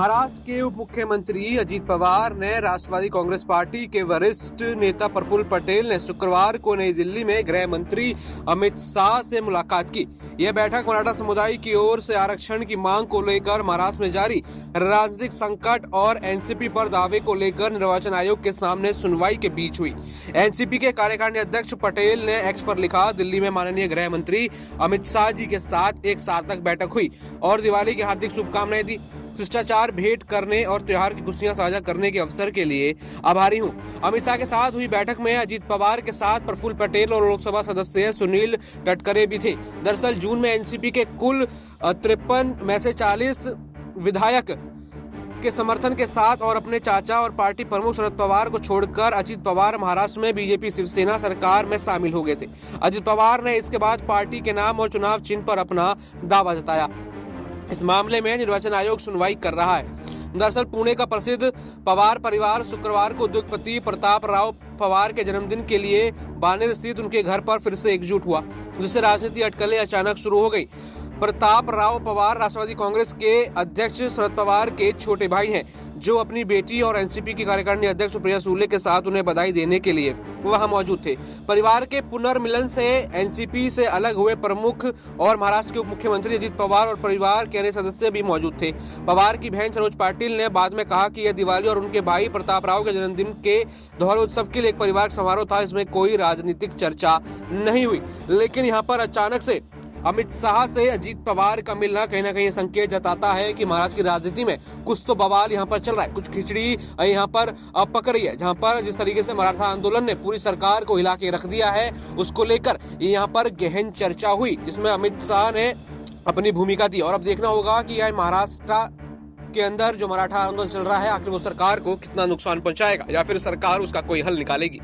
महाराष्ट्र के उप मुख्यमंत्री अजित पवार ने राष्ट्रवादी कांग्रेस पार्टी के वरिष्ठ नेता प्रफुल्ल पटेल ने शुक्रवार को नई दिल्ली में गृह मंत्री अमित शाह से मुलाकात की। यह बैठक मराठा समुदाय की ओर से आरक्षण की मांग को लेकर महाराष्ट्र में जारी राजनीतिक संकट और एनसीपी पर दावे को लेकर निर्वाचन आयोग के सामने सुनवाई के बीच हुई। एनसीपी के कार्यकारिणी अध्यक्ष पटेल ने एक्स पर लिखा, दिल्ली में माननीय गृह मंत्री अमित शाह जी के साथ एक सार्थक बैठक हुई और दिवाली की हार्दिक शुभकामनाएं दी। शिष्टाचार भेंट करने और त्योहार की खुशियां साझा करने के अवसर के लिए आभारी हूं। अमित शाह के साथ हुई बैठक में अजित पवार के साथ प्रफुल्ल पटेल और लोकसभा सदस्य सुनील तटकरे भी थे। दरअसल जून में एनसीपी के कुल 53 में से 40 विधायक के समर्थन के साथ और अपने चाचा और पार्टी प्रमुख शरद पवार को छोड़कर अजित पवार महाराष्ट्र में बीजेपी शिवसेना सरकार में शामिल हो गए थे। अजित पवार ने इसके बाद पार्टी के नाम और चुनाव चिन्ह पर अपना दावा जताया। इस मामले में निर्वाचन आयोग सुनवाई कर रहा है। दरअसल पुणे का प्रसिद्ध पवार परिवार शुक्रवार को उद्योगपति प्रताप राव पवार के जन्मदिन के लिए बानेर स्थित उनके घर पर फिर से एकजुट हुआ, जिससे राजनीतिक अटकलें अचानक शुरू हो गई। प्रताप राव पवार राष्ट्रवादी कांग्रेस के अध्यक्ष शरद पवार के छोटे भाई हैं, जो अपनी बेटी और एनसीपी की कार्यकारिणी अध्यक्ष सुप्रिया सुले के साथ उन्हें बधाई देने के लिए वहां मौजूद थे। परिवार के पुनर्मिलन से एनसीपी से अलग हुए प्रमुख और महाराष्ट्र के उप मुख्यमंत्री अजित पवार और परिवार के अन्य सदस्य भी मौजूद थे। पवार की बहन सरोज पाटिल ने बाद में कहा कि यह दिवाली और उनके भाई प्रताप राव के जन्मदिन के दोहरे उत्सव के लिए एक परिवार समारोह था। इसमें कोई राजनीतिक चर्चा नहीं हुई, लेकिन यहाँ पर अचानक से अमित शाह से अजित पवार का मिलना कहीं ना कहीं संकेत जताता है कि महाराष्ट्र की राजनीति में कुछ तो बवाल यहाँ पर चल रहा है, कुछ खिचड़ी यहाँ पर पक रही है। जहाँ पर जिस तरीके से मराठा आंदोलन ने पूरी सरकार को हिला के रख दिया है, उसको लेकर यहाँ पर गहन चर्चा हुई, जिसमें अमित शाह ने अपनी भूमिका दी। और अब देखना होगा कि यह महाराष्ट्र के अंदर जो मराठा आंदोलन चल रहा है, आखिर वो सरकार को कितना नुकसान पहुंचाएगा या फिर सरकार उसका कोई हल निकालेगी।